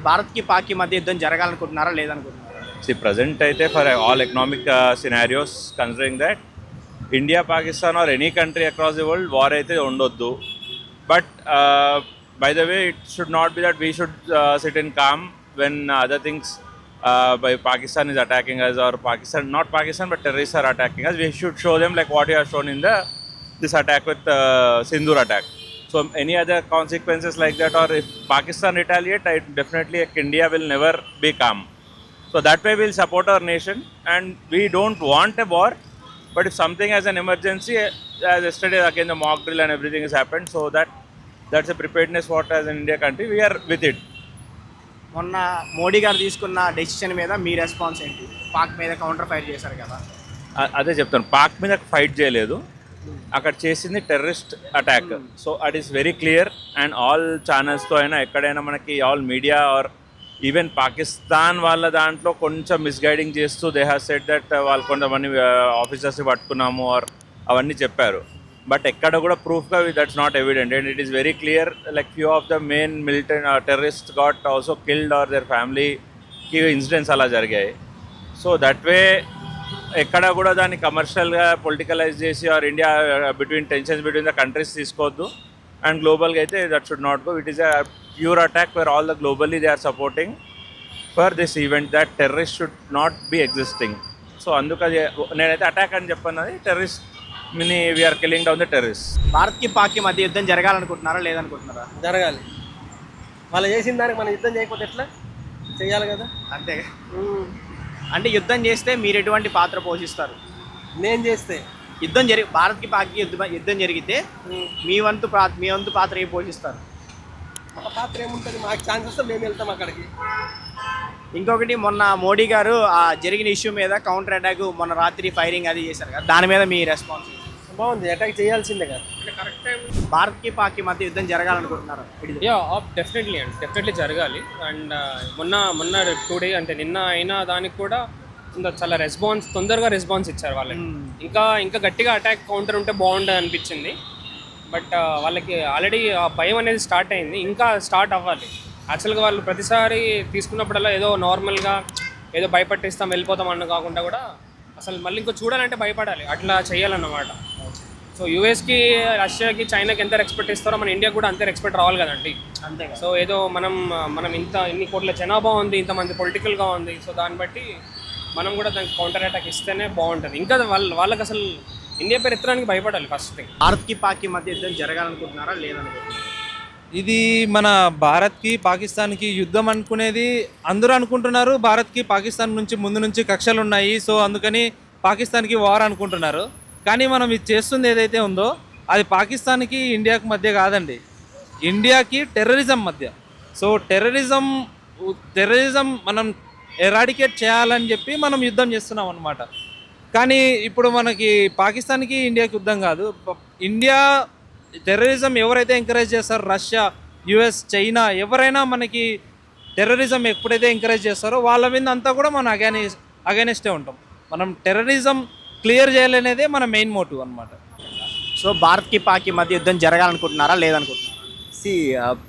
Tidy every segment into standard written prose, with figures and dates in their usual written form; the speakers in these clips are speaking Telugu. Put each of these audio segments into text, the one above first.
భారత్కి పాక్కి మధ్య యుద్ధం జరగాలనుకుంటున్నారా లేదనుకుంటున్నారా? See, present అయితే for all economic scenarios, considering that India, Pakistan or any country across the world, war అయితే ఉండొద్దు. But by the way, it should not be that we should sit in calm when other things by Pakistan is attacking us, or Pakistan, not Pakistan, but terrorists are attacking us. We should show them like what you have shown in this attack with Sindoor attack. So any other consequences like that, or if Pakistan retaliate, definitely India will never be calm. So that way we'll support our nation, and we don't want a war. But if something as an emergency, as yesterday again the mock drill and everything has happened, so that's a preparedness what as an India country we are with it. మొన్న మోడీ గారు తీసుకున్న డెసిషన్ మీద మీ రెస్పాన్స్ ఏంటి? పాక్ మీద కౌంటర్ ఫైర్ చేశారు కదా. అదే చెప్తాను, పాక్ మీద ఫైట్ చేయలేదు, అక్కడ చేసింది terrorist attack. So it is very clear, and all ఛానల్స్తో అయినా ఎక్కడైనా మనకి all media or even Pakistan వాళ్ళ దాంట్లో కొంచెం మిస్గైడింగ్ చేస్తూ దే హ్యావ్ సెడ్ దట్ వాళ్ళు కొంతమంది ఆఫీసర్స్ని పట్టుకున్నాము ఆర్ అవన్నీ చెప్పారు. బట్ ఎక్కడ కూడా ప్రూఫ్గా that's not evident, and it is very clear like few of the main militant terrorist got also killed or their ఫ్యామిలీకి ఇన్సిడెంట్స్ అలా జరిగాయి. సో దట్ వే ఎక్కడ కూడా దాన్ని కమర్షియల్గా పొలిటికలైజ్ చేసి or India between tensions between the countries తీసుకోవద్దు. అండ్ గ్లోబల్గా అయితే that should not go. It is a pure attack where all the globally they are supporting for this event that terrorist should not be existing. So అందుకని నేనైతే అటాక్ అని చెప్పన్నది terrorist many we are killing down the terrorist. భారత్కి పాక్కి మధ్య యుద్ధం జరగాలనుకుంటున్నారా లేదనుకుంటున్నారా? జరగాలి. వాళ్ళు చేసిన దానికి మనం యుద్ధం చేయకపోతే ఎట్లా? చేయాలి కదా. అంతేగా. అంటే యుద్ధం చేస్తే మీరు ఎటువంటి పాత్ర పోషిస్తారు? నేను చేస్తే భారత్కి పాక్కి యుద్ధం జరిగితే మీ వంతు పాత్ర ఏం పోషిస్తారు? మా పాత్ర ఏముంటుంది? మాకు ఛాన్స్ వస్తే మేము వెళ్తాం అక్కడికి. ఇంకొకటి, మొన్న మోడీ గారు ఆ జరిగిన ఇష్యూ మీద కౌంటర్ అటాక్ మొన్న రాత్రి ఫైరింగ్ అది చేశారు కదా, దాని మీద మీ రెస్పాన్స్? బాగుంది, అటాక్ చేయాల్సిందే కదా. భారత్కి పాక్కి మధ్య యుద్ధం జరగాలనుకుంటున్నారు? డెఫినెట్లీ జరగాలి. అండ్ మొన్న 2 days అంటే నిన్న అయినా దానికి కూడా చాలా తొందరగా రెస్పాన్స్ ఇచ్చారు వాళ్ళకి. ఇంకా గట్టిగా అటాక్ కౌంటర్ ఉంటే బాగుంటుంది అనిపించింది. బట్ వాళ్ళకి ఆల్రెడీ ఆ భయం అనేది స్టార్ట్ అయింది, ఇంకా స్టార్ట్ అవ్వాలి. యాక్చువల్గా వాళ్ళు ప్రతిసారి తీసుకున్నప్పుడల్లా ఏదో నార్మల్గా ఏదో భయపట్టిస్తాం వెళ్ళిపోతాం అన్న కాకుండా కూడా అసలు మళ్ళీ ఇంకో చూడాలంటే భయపడాలి, అట్లా చేయాలన్నమాట. సో యూఎస్కి, రష్యాకి, చైనాకి ఎంత రెస్పెక్ట్ ఇస్తారో మన ఇండియాకి కూడా అంతే రెస్పెక్ట్ రావాలి కదండి. అంతే. సో ఏదో మనం ఇన్ని కోట్ల జనాభా ఉంది, ఇంతమంది పొలిటికల్గా ఉంది, సో దాన్ని బట్టి మనం కూడా దానికి కౌంటర్ అటాక్ ఇస్తేనే బాగుంటుంది. ఇంకా వాళ్ళకి అసలు ఇండియా పేరు ఎత్తడానికి భయపడాలి ఫస్ట్ థింగ్. భారత్కి పాక్కి మధ్య యుద్ధం జరగాలనుకుంటున్నారా లేదనుకుంటున్నారా? ఇది మన భారత్కి పాకిస్తాన్కి యుద్ధం అనుకునేది అందరూ అనుకుంటున్నారు. భారత్కి పాకిస్తాన్ నుంచి ముందు నుంచి కక్షలు ఉన్నాయి, సో అందుకని పాకిస్తాన్కి వార్ అనుకుంటున్నారు. కానీ మనం ఇది చేస్తుంది ఏదైతే ఉందో అది పాకిస్తాన్కి ఇండియాకి మధ్య కాదండి, ఇండియాకి టెర్రరిజం మధ్య. సో టెర్రరిజం మనం ఎరాడికేట్ చేయాలని చెప్పి మనం యుద్ధం చేస్తున్నాం అన్నమాట. కానీ ఇప్పుడు మనకి పాకిస్తాన్కి ఇండియాకి యుద్ధం కాదు, ఇండియా టెర్రరిజం ఎవరైతే ఎంకరేజ్ చేస్తారో, రష్యా, యుఎస్, చైనా ఎవరైనా మనకి టెర్రరిజం ఎప్పుడైతే ఎంకరేజ్ చేస్తారో వాళ్ళ మీద అంతా కూడా మనం అగైనెస్టే ఉంటాం. మనం టెర్రరిజం క్లియర్ చేయాలనేదే మన మెయిన్ మోటివ్ అనమాట. సో భారత్కి పాక్కి మధ్య యుద్ధం జరగాలనుకుంటున్నారా లేదనుకుంటున్నారా?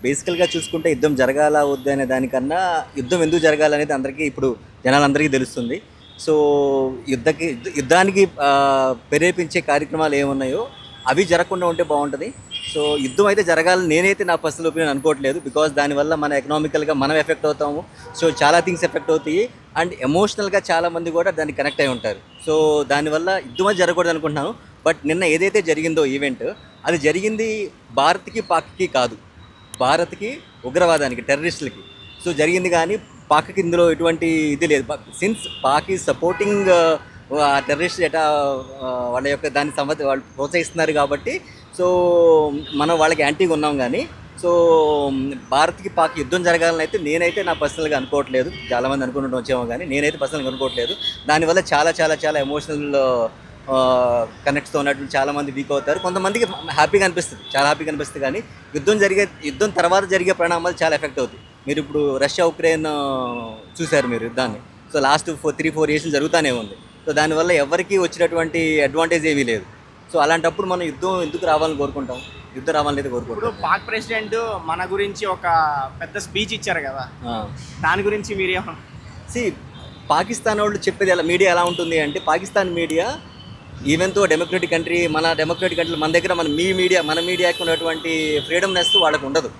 బేసికల్గా చూసుకుంటే యుద్ధం జరగాల వద్దు అనే దానికన్నా యుద్ధం ఎందుకు జరగాలనేది అందరికీ ఇప్పుడు జనాలందరికీ తెలుస్తుంది. సో యుద్ధానికి ప్రేరేపించే కార్యక్రమాలు ఏమున్నాయో అవి జరగకుండా ఉంటే బాగుంటుంది. సో యుద్ధం అయితే జరగాలని నేనైతే నా పర్సనల్ ఒపీనియన్ అనుకోవట్లేదు, బికాస్ దానివల్ల మన ఎకనామికల్గా మనం ఎఫెక్ట్ అవుతాము. సో చాలా థింగ్స్ ఎఫెక్ట్ అవుతాయి, అండ్ ఎమోషనల్గా చాలామంది కూడా దానికి కనెక్ట్ అయి ఉంటారు. సో దానివల్ల యుద్ధం అది జరగకూడదు అనుకుంటున్నాను. బట్ నిన్న ఏదైతే జరిగిందో ఈవెంట్, అది జరిగింది భారత్కి పాక్కి కాదు, భారత్కి ఉగ్రవాదానికి, టెర్రరిస్టులకి సో జరిగింది. కానీ పాక్కి ఇందులో ఎటువంటి ఇది లేదు. Since Pak is supporting terrorist ఎటా వాళ్ళ యొక్క దాని వాళ్ళు ప్రోత్సహిస్తున్నారు కాబట్టి సో మనం వాళ్ళకి యాంటీగా ఉన్నాం. కానీ సో భారత్కి పాక్ యుద్ధం జరగాలని అయితే నేనైతే నా పర్సనల్గా అనుకోవట్లేదు. చాలామంది అనుకుంటూ వచ్చేమో కానీ నేనైతే పర్సనల్గా అనుకోవట్లేదు. దానివల్ల చాలా చాలా చాలా ఎమోషనల్ కనెక్ట్స్తో ఉన్నట్లు చాలామంది వీక్ అవుతారు. కొంతమందికి హ్యాపీగా అనిపిస్తుంది, చాలా హ్యాపీగా అనిపిస్తుంది. కానీ యుద్ధం తర్వాత జరిగే పరిణామాలు చాలా ఎఫెక్ట్ అవుతాయి. మీరు ఇప్పుడు రష్యా ఉక్రెయిన్ చూశారు మీరు యుద్ధాన్ని. సో లాస్ట్ 3-4 years జరుగుతూనే ఉంది. సో దానివల్ల ఎవరికి వచ్చినటువంటి అడ్వాంటేజ్ ఏమీ లేదు. సో అలాంటప్పుడు మనం యుద్ధం ఎందుకు రావాలని కోరుకుంటాం? యుద్ధం రావాలని అయితే ఇప్పుడు కోరుకుంటున్నాను. పాక్ ప్రెసిడెంట్ మన గురించి ఒక పెద్ద స్పీచ్ ఇచ్చారు కదా, దాని గురించి మీరేమో పాకిస్తాన్ వాళ్ళు చెప్పేది మీడియా ఎలా ఉంటుంది అంటే, పాకిస్తాన్ మీడియా ఈవెన్ తో డెమోక్రటిక్ కంట్రీ, మన డెమోక్రటిక్ కంట్రీ మన దగ్గర మన మీడియాకి ఉన్నటువంటి ఫ్రీడమ్నెస్ వాళ్ళకు ఉండదు.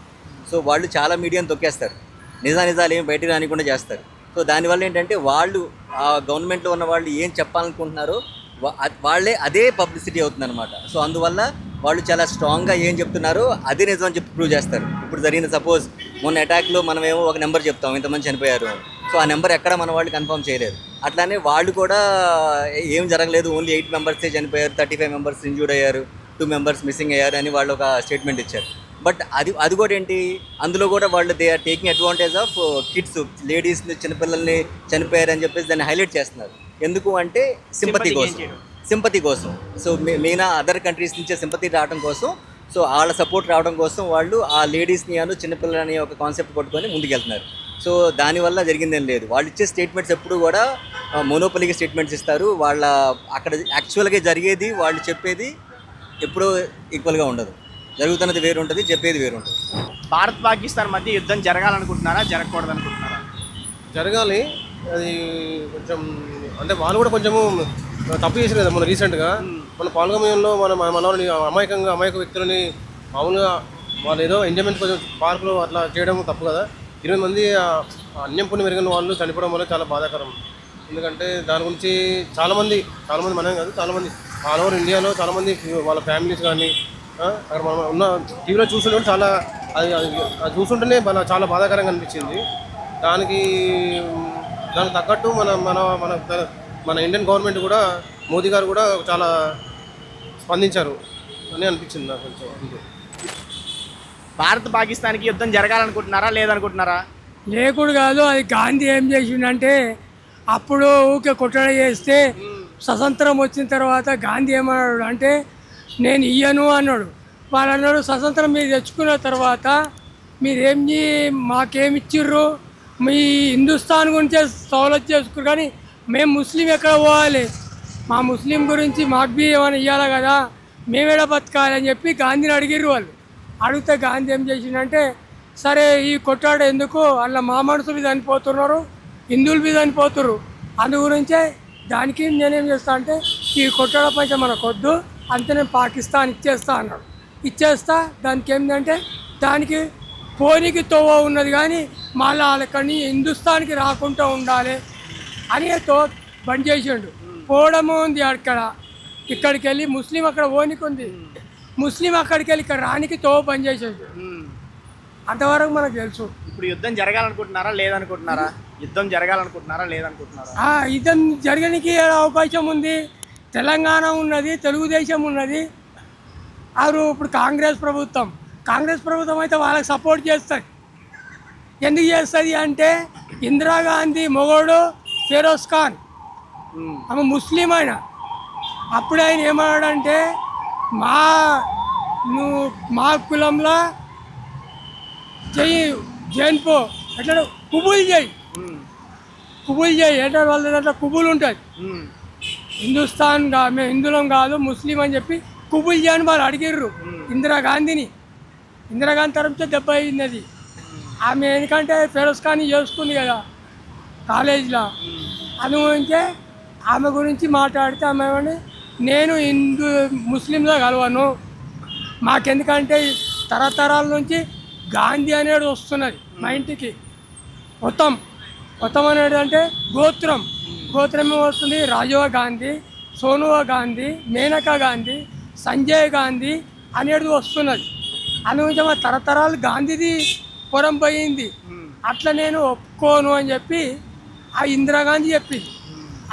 సో వాళ్ళు చాలా మీడియాని తొక్కేస్తారు, నిజాలు ఏమి బయటకు రానికుండా చేస్తారు. సో దానివల్ల ఏంటంటే వాళ్ళు ఆ గవర్నమెంట్లో ఉన్న వాళ్ళు ఏం చెప్పాలనుకుంటున్నారో వాళ్ళే అదే పబ్లిసిటీ అవుతుందన్నమాట. సో అందువల్ల వాళ్ళు చాలా స్ట్రాంగ్గా ఏం చెప్తున్నారో అదే నిజం అని చెప్పి ప్రూవ్ చేస్తారు. ఇప్పుడు జరిగిన సపోజ్ మొన్న అటాక్లో మనమేమో ఒక నెంబర్ చెప్తాం, ఇంతమంది చనిపోయారు. సో ఆ నెంబర్ ఎక్కడ మన వాళ్ళు కన్ఫర్మ్ చేయలేదు. అట్లానే వాళ్ళు కూడా ఏం జరగలేదు, ఓన్లీ 8 మెంబర్సే చనిపోయారు, 35 మెంబర్స్ ఇంజూర్డ్ అయ్యారు, 2 మెంబర్స్ మిస్సింగ్ అయ్యారు అని వాళ్ళు ఒక స్టేట్మెంట్ ఇచ్చారు. బట్ అది కూడా ఏంటి, అందులో కూడా వాళ్ళు they are taking advantage of kids, లేడీస్ని, చిన్నపిల్లల్ని చనిపోయారు అని చెప్పేసి దాన్ని హైలైట్ చేస్తున్నారు. ఎందుకు అంటే సింపతి కోసం. సో మెయిన్ అదర్ కంట్రీస్ నుంచే సింపతి రావడం కోసం, సో వాళ్ళ సపోర్ట్ రావడం కోసం వాళ్ళు ఆ లేడీస్ని చిన్నపిల్లలని ఒక కాన్సెప్ట్ పట్టుకొని ముందుకెళ్తున్నారు. సో దానివల్ల జరిగిందేం లేదు. వాళ్ళు ఇచ్చే స్టేట్మెంట్స్ ఎప్పుడు కూడా మోనోపలికి స్టేట్మెంట్స్ ఇస్తారు. వాళ్ళ అక్కడ యాక్చువల్గా జరిగేది, వాళ్ళు చెప్పేది ఎప్పుడూ ఈక్వల్గా ఉండదు. జరుగుతున్నది వేరు ఉంటుంది, చెప్పేది వేరు ఉంటుంది. భారత్ పాకిస్తాన్ మధ్య యుద్ధం జరగాలనుకుంటున్నారా, జరగకూడదు అనుకుంటున్నారా? జరగాలి. అది కొంచెం అంటే వాళ్ళు కూడా కొంచెము తప్పు చేసారు కదా. మన రీసెంట్గా మన పాల్గొమయంలో మన అమాయక వ్యక్తులని మామూలుగా వాళ్ళు ఏదో ఎంజాయ్మెంట్ కొంచెం పార్కులో అట్లా చేయడం తప్పు కదా. 20 మంది అన్యం పుణ్యం మెరుగని వాళ్ళు చనిపోవడం వల్ల చాలా బాధాకరం. ఎందుకంటే దాని గురించి చాలామంది మనం కాదు, చాలామంది ఆల్ ఓవర్ ఇండియాలో చాలామంది వాళ్ళ ఫ్యామిలీస్ కానీ అక్కడ మనం ఉన్న టీవీలో చూస్తుంటే చాలా అది చూస్తుంటేనే చాలా బాధాకరంగా అనిపించింది. దానికి తగ్గట్టు మన ఇండియన్ గవర్నమెంట్ కూడా, మోదీ గారు కూడా చాలా స్పందించారు అని అనిపించింది నాకు కొంచెం. భారత్ పాకిస్తాన్కి యుద్ధం జరగాలనుకుంటున్నారా, లేదనుకుంటున్నారా? లేకుడు కాదు. అది గాంధీ ఏం చేసిండంటే, అప్పుడు ఊకే కొట్టడ చేస్తే స్వతంత్రం వచ్చిన తర్వాత గాంధీ ఏమన్నాడు అంటే, నేను ఇయ్యను అన్నాడు. వాళ్ళు అన్నాడు, స్వతంత్రం మీరు తెచ్చుకున్న తర్వాత మాకేమిచ్చిర్రు, మీ హిందుస్థాన్ గురించే సౌలత్ చేసుకున్నారు, కానీ మేము ముస్లిం ఎక్కడ పోవాలి, మా ముస్లిం గురించి మాకు బి ఏమైనా ఇవ్వాలి కదా, మేమేడ బతకాలి అని చెప్పి గాంధీని అడిగిర్రు. వాళ్ళు అడిగితే గాంధీ ఏం చేసిండంటే, సరే ఈ కొట్టాడు ఎందుకు, అలా మా మనుషులు చనిపోతున్నారు, హిందువులు మీద చనిపోతున్నారు, అందు గురించే దానికి నేనేం చేస్తా అంటే, ఈ కొట్టాడ పైసా మనకు వద్దు, అంతే నేను పాకిస్తాన్ ఇచ్చేస్తా అన్నాడు. ఇచ్చేస్తా, దానికి ఏంటంటే దానికి పోనీకి తోవ ఉన్నది, కానీ మళ్ళీ వాళ్ళకని హిందుస్థాన్కి రాకుండా ఉండాలి అని బంద్ చేసిండు. పోవడము ఉంది అక్కడ, ఇక్కడికి వెళ్ళి ముస్లిం అక్కడ పోనీకి ఉంది, ముస్లిం అక్కడికి వెళ్ళి ఇక్కడ రానికి తోవ బంద్ చేసేది. అంతవరకు మనకు తెలుసు. ఇప్పుడు యుద్ధం జరగాలనుకుంటున్నారా, లేదనుకుంటున్నారా? యుద్ధం జరగాలనుకుంటున్నారా, లేదనుకుంటున్నారా? యుద్ధం జరగడానికి అవకాశం ఉంది. తెలంగాణ ఉన్నది, తెలుగుదేశం ఉన్నది, వారు ఇప్పుడు కాంగ్రెస్ ప్రభుత్వం అయితే వాళ్ళకి సపోర్ట్ చేస్తుంది. ఎందుకు చేస్తుంది అంటే, ఇందిరాగాంధీ మొగోడు ఫిరోజ్ ఖాన్ ఆమె ముస్లిం ఆయన. అప్పుడు ఆయన ఏమన్నాడంటే, మా కులంలో చెయ్యి జైన్పో ఎట్లా కుబుల్ చేయి ఎట్లా వాళ్ళ దాంట్లో కుబుల్ ఉంటుంది. హిందుస్థాన్ మేము హిందువులం కాదు ముస్లిం అని చెప్పి కుబుల్ చేయని వాళ్ళు అడిగిర్రు ఇందిరాగాంధీని. ఇందిరాగాంధీ తరఫుతో దెబ్బ అయింది ఆమె, ఎందుకంటే ఫిరోజ్ ఖాన్ చేసుకుంది కదా కాలేజీలో. అందుగురించే ఆమె గురించి మాట్లాడితే ఆమె, నేను ముస్లింలో కలవను, మాకెందుకంటే తరతరాల నుంచి గాంధీ అనేది వస్తున్నది మా ఇంటికి. మొత్తం అనేది అంటే గోత్రం వస్తుంది. రాజీవ్ గాంధీ, సోనియా గాంధీ, మేనకా గాంధీ, సంజయ్ గాంధీ అనేది వస్తున్నది. అందుగురించి మా తరతరాలు గాంధీది పొరం పోయింది. అట్లా నేను ఒప్పుకోను అని చెప్పి ఆ ఇందిరాగాంధీ చెప్పింది.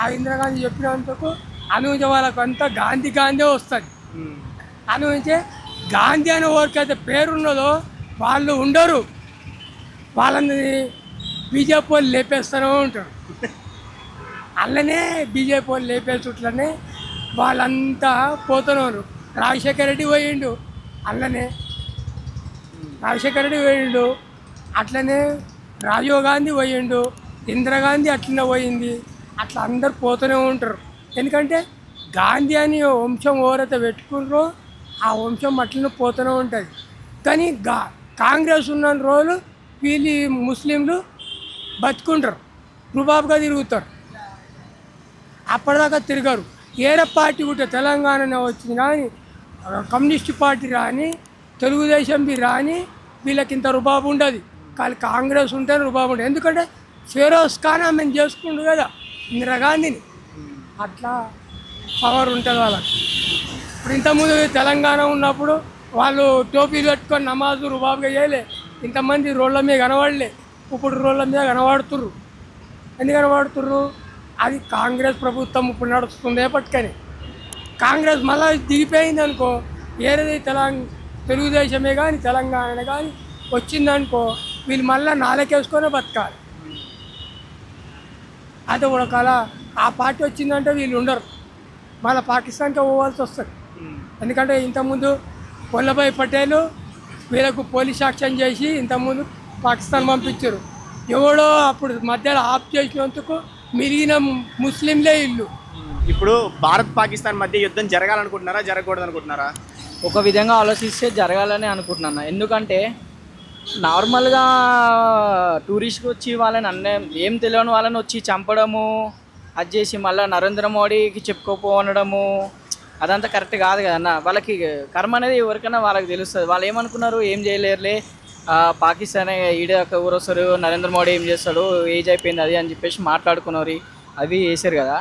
ఆ ఇందిరాగాంధీ చెప్పినందుకు అందుగురించి వాళ్ళకు అంతా గాంధీ వస్తుంది. అందుగురించి గాంధీ అనే ఎవరికైతే పేరున్నదో వాళ్ళు ఉండరు, వాళ్ళని బీజేపీ వాళ్ళు లేపేస్తూనే ఉంటారు. అల్లనే బీజేపీ వాళ్ళు లేపేస్తుట్లనే వాళ్ళంతా పోతున్నారు. రాజశేఖర రెడ్డి పోయిండు, అట్లనే రాజీవ్ గాంధీ పోయిండు, ఇందిరాగాంధీ అట్లనే పోయింది. అట్లా అందరు పోతూనే ఉంటారు. ఎందుకంటే గాంధీ అని వంశం ఎవరైతే పెట్టుకున్నారో ఆ వంశం అట్లనే పోతూనే ఉంటుంది. కానీ కాంగ్రెస్ ఉన్న రోజులు వీళ్ళు ముస్లింలు బతుకుంటారు, రుబాబుగా తిరుగుతారు. అప్పటిదాకా తిరగరు. ఏరే పార్టీ కూడా తెలంగాణనే వచ్చింది కానీ కమ్యూనిస్ట్ పార్టీ రాని, తెలుగుదేశం రాని వీళ్ళకి ఇంత రుబాబు ఉండదు. కానీ కాంగ్రెస్ ఉంటేనే రుబాబు ఉంటుంది. ఎందుకంటే ఫిరోజ్ ఖాన్ ఆమెను చేసుకుండు కదా ఇందిరాగాంధీని, అట్లా పవర్ ఉంటుంది వాళ్ళకి. ఇప్పుడు ఇంతకుముందు తెలంగాణ ఉన్నప్పుడు వాళ్ళు టోపీలు పెట్టుకొని నమాజు రుబాబుగా చేయలే, ఇంతమంది రోడ్ల మీద కనబడలే. ఇప్పుడు రోడ్ల మీద కనబడుతుర్రు. ఎందుకు కనబడుతుర్రు? అది కాంగ్రెస్ ప్రభుత్వం ఇప్పుడు నడుస్తుంది. ఎప్పటికని కాంగ్రెస్ మళ్ళీ దిగిపోయింది అనుకో, ఏది తెలుగుదేశమే కానీ తెలంగాణ కానీ వచ్చిందనుకో వీళ్ళు మళ్ళీ నాలుకేసుకొనే బతకాలి. అది కూడా కల ఆ పార్టీ వచ్చిందంటే వీళ్ళు ఉండరు, మళ్ళీ పాకిస్తాన్కి పోవాల్సి వస్తుంది. ఎందుకంటే ఇంతకుముందు వల్లభాయ్ పటేల్ వీళ్ళకు పోలీస్ యాక్షన్ చేసి ఇంతకుముందు పాకిస్తాన్ పంపించారు. ఎవడో అప్పుడు మధ్యలో ఆఫ్ చేసినందుకు మిగిలిన ముస్లింలే ఇల్లు. ఇప్పుడు భారత్ పాకిస్తాన్ మధ్య యుద్ధం జరగాలనుకుంటున్నారా, జరగకూడదు అనుకుంటున్నారా? ఒక విధంగా ఆలోచిస్తే జరగాలని అనుకుంటున్నాను. ఎందుకంటే నార్మల్గా టూరిస్ట్కి వచ్చి వాళ్ళని ఏం తెలియని వాళ్ళని వచ్చి చంపడము, అది చేసి మళ్ళీ నరేంద్ర మోడీకి చెప్పుకోపోవడము అదంతా కరెక్ట్ కాదు కదన్న. వాళ్ళకి కర్మ అనేది ఎవరికైనా వాళ్ళకి తెలుస్తుంది. వాళ్ళు ఏమనుకున్నారు, ఏం చేయలేరులే, పాకిస్తాన్ ఈడక ఊరు వస్తారు, నరేంద్ర మోడీ ఏం చేస్తాడు, ఏజ్ అయిపోయింది అది అని చెప్పేసి మాట్లాడుకున్నారు. అవి వేసారు కదా,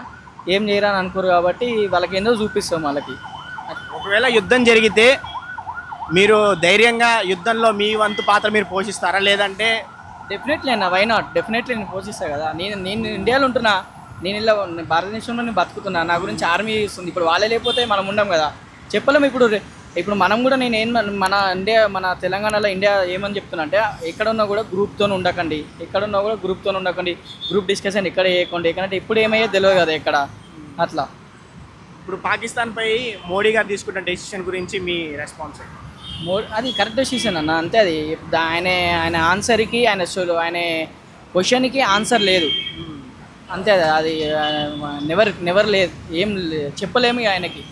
ఏం చేయరని అనుకోరు కాబట్టి వాళ్ళకి ఏందో చూపిస్తాం వాళ్ళకి. ఒకవేళ యుద్ధం జరిగితే మీరు ధైర్యంగా యుద్ధంలో మీ వంతు పాత్ర మీరు పోషిస్తారా, లేదంటే? డెఫినెట్లీ అన్న, వై నాట్, డెఫినెట్లీ నేను పోషిస్తాను కదా. నేను ఇండియాలో ఉంటున్నా, నేను ఇలా భారతదేశంలో నేను బతుకుతున్నా, నా గురించి ఆర్మీ ఇస్తుంది. ఇప్పుడు వాళ్ళే లేకపోతే మనం ఉండం కదా, చెప్పలేము. ఇప్పుడు మనం కూడా మన తెలంగాణలో ఇండియా ఏమని చెప్తున్నా అంటే, ఎక్కడున్నా కూడా గ్రూప్తో ఉండకండి, ఎక్కడున్నా కూడా గ్రూప్తో ఉండకండి, గ్రూప్ డిస్కషన్ ఎక్కడ చేయకండి. ఎందుకంటే ఇప్పుడు ఏమయ్యే తెలియదు కదా ఎక్కడ అట్లా. ఇప్పుడు పాకిస్తాన్పై మోడీ గారు తీసుకున్న డెసిషన్ గురించి మీ రెస్పాన్స్? అది కరెక్ట్ డెసిషన్ అన్న, అంతే. అది ఆయన ఆన్సర్కి ఆయన క్వశ్చన్కి ఆన్సర్ లేదు, అంతే. అది నెవర్ లేదు, ఏం చెప్పలేము ఆయనకి.